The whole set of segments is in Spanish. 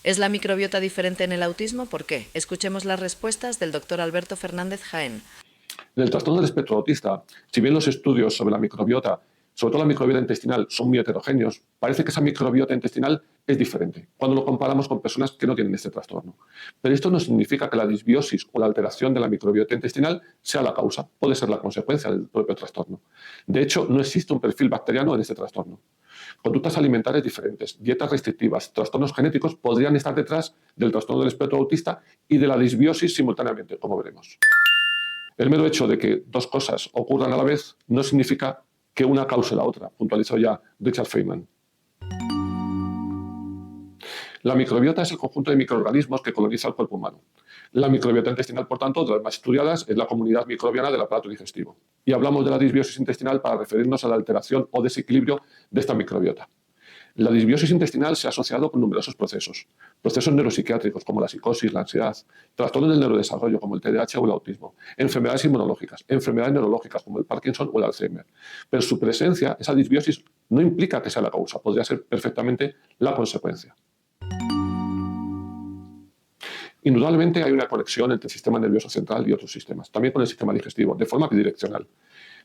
¿Es la microbiota diferente en el autismo? ¿Por qué? Escuchemos las respuestas del doctor Alberto Fernández Jaén. En el trastorno del espectro autista, si bien los estudios sobre la microbiota, sobre todo la microbiota intestinal, son muy heterogéneos, parece que esa microbiota intestinal es diferente cuando lo comparamos con personas que no tienen este trastorno. Pero esto no significa que la disbiosis o la alteración de la microbiota intestinal sea la causa, puede ser la consecuencia del propio trastorno. De hecho, no existe un perfil bacteriano en este trastorno. Conductas alimentarias diferentes, dietas restrictivas, trastornos genéticos podrían estar detrás del trastorno del espectro autista y de la disbiosis simultáneamente, como veremos. El mero hecho de que dos cosas ocurran a la vez no significa que una cause la otra, puntualizó ya Richard Feynman. La microbiota es el conjunto de microorganismos que coloniza el cuerpo humano. La microbiota intestinal, por tanto, de las más estudiadas, es la comunidad microbiana del aparato digestivo. Y hablamos de la disbiosis intestinal para referirnos a la alteración o desequilibrio de esta microbiota. La disbiosis intestinal se ha asociado con numerosos procesos neuropsiquiátricos como la psicosis, la ansiedad, trastornos del neurodesarrollo como el TDAH o el autismo, enfermedades inmunológicas, enfermedades neurológicas como el Parkinson o el Alzheimer. Pero su presencia, esa disbiosis, no implica que sea la causa, podría ser perfectamente la consecuencia. Indudablemente hay una conexión entre el sistema nervioso central y otros sistemas, también con el sistema digestivo, de forma bidireccional.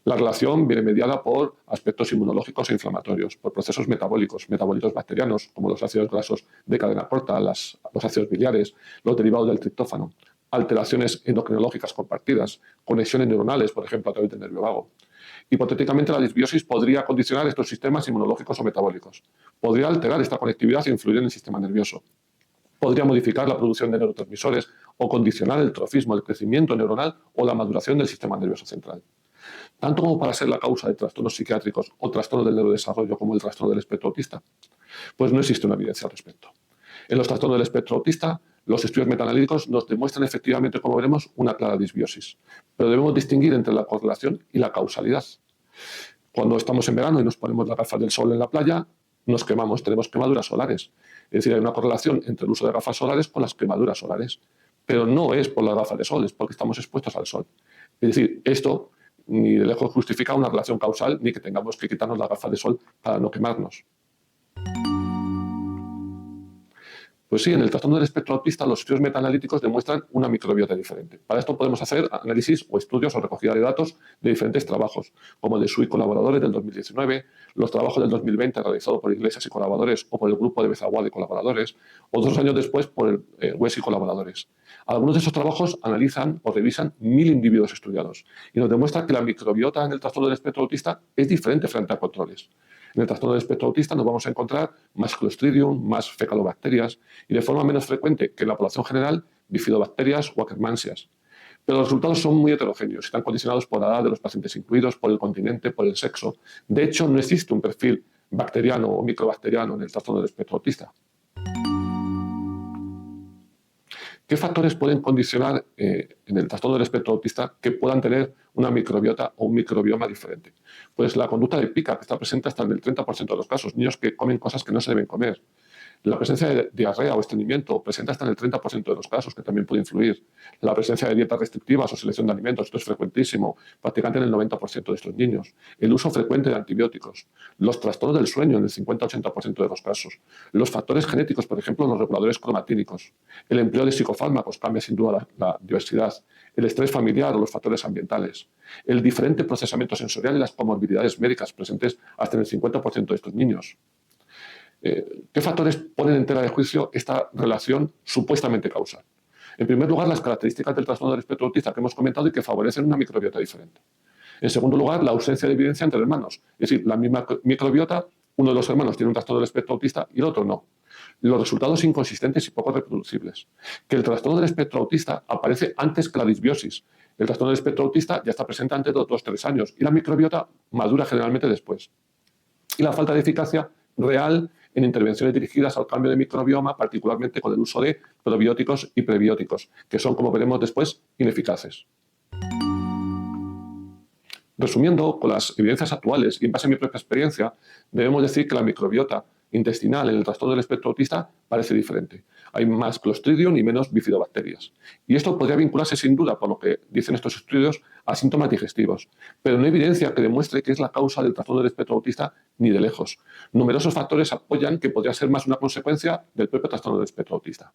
La relación viene mediada por aspectos inmunológicos e inflamatorios, por procesos metabólicos, metabolitos bacterianos, como los ácidos grasos de cadena corta, los ácidos biliares, los derivados del triptófano, alteraciones endocrinológicas compartidas, conexiones neuronales, por ejemplo, a través del nervio vago. Hipotéticamente, la disbiosis podría condicionar estos sistemas inmunológicos o metabólicos. Podría alterar esta conectividad e influir en el sistema nervioso. Podría modificar la producción de neurotransmisores o condicionar el trofismo, el crecimiento neuronal o la maduración del sistema nervioso central. Tanto como para ser la causa de trastornos psiquiátricos o trastornos del neurodesarrollo como el trastorno del espectro autista, pues no existe una evidencia al respecto. En los trastornos del espectro autista, los estudios metaanalíticos nos demuestran efectivamente, como veremos, una clara disbiosis. Pero debemos distinguir entre la correlación y la causalidad. Cuando estamos en verano y nos ponemos las gafas del sol en la playa, nos quemamos, tenemos quemaduras solares. Es decir, hay una correlación entre el uso de gafas solares con las quemaduras solares. Pero no es por las gafas de sol, es porque estamos expuestos al sol. Es decir, esto ni de lejos justifica una relación causal ni que tengamos que quitarnos las gafas de sol para no quemarnos. Pues sí, en el trastorno del espectro autista los estudios metaanalíticos demuestran una microbiota diferente. Para esto podemos hacer análisis o estudios o recogida de datos de diferentes trabajos, como el de Su y colaboradores del 2019, los trabajos del 2020 realizados por Iglesias y colaboradores o por el grupo de Bezaguad y colaboradores, o 2 años después por el West y colaboradores. Algunos de esos trabajos analizan o revisan 1000 individuos estudiados y nos demuestra que la microbiota en el trastorno del espectro autista es diferente frente a controles. En el trastorno del espectro autista nos vamos a encontrar más Clostridium, más fecalobacterias y de forma menos frecuente que en la población general, bifidobacterias o Akkermansias. Pero los resultados son muy heterogéneos y están condicionados por la edad de los pacientes incluidos, por el continente, por el sexo. De hecho, no existe un perfil bacteriano o microbacteriano en el trastorno del espectro autista. ¿Qué factores pueden condicionar en el trastorno del espectro autista que puedan tener una microbiota o un microbioma diferente? Pues la conducta de pica, que está presente hasta en el 30% de los casos, niños que comen cosas que no se deben comer. La presencia de diarrea o estreñimiento presente hasta en el 30% de los casos, que también puede influir. La presencia de dietas restrictivas o selección de alimentos, esto es frecuentísimo, prácticamente en el 90% de estos niños. El uso frecuente de antibióticos. Los trastornos del sueño en el 50-80% de los casos. Los factores genéticos, por ejemplo, los reguladores cromatínicos. El empleo de psicofármacos cambia sin duda la diversidad. El estrés familiar o los factores ambientales. El diferente procesamiento sensorial y las comorbilidades médicas presentes hasta en el 50% de estos niños. ¿Qué factores ponen en tela de juicio esta relación supuestamente causal? En primer lugar, las características del trastorno del espectro autista que hemos comentado y que favorecen una microbiota diferente. En segundo lugar, la ausencia de evidencia entre hermanos. Es decir, la misma microbiota, uno de los hermanos tiene un trastorno del espectro autista y el otro no. Los resultados inconsistentes y poco reproducibles. Que el trastorno del espectro autista aparece antes que la disbiosis. El trastorno del espectro autista ya está presente antes de los 2-3 años y la microbiota madura generalmente después. Y la falta de eficacia real en intervenciones dirigidas al cambio de microbioma, particularmente con el uso de probióticos y prebióticos, que son, como veremos después, ineficaces. Resumiendo, con las evidencias actuales y en base a mi propia experiencia, debemos decir que la microbiota intestinal en el trastorno del espectro autista parece diferente. Hay más Clostridium y menos bifidobacterias. Y esto podría vincularse sin duda, por lo que dicen estos estudios, a síntomas digestivos. Pero no hay evidencia que demuestre que es la causa del trastorno del espectro autista ni de lejos. Numerosos factores apoyan que podría ser más una consecuencia del propio trastorno del espectro autista.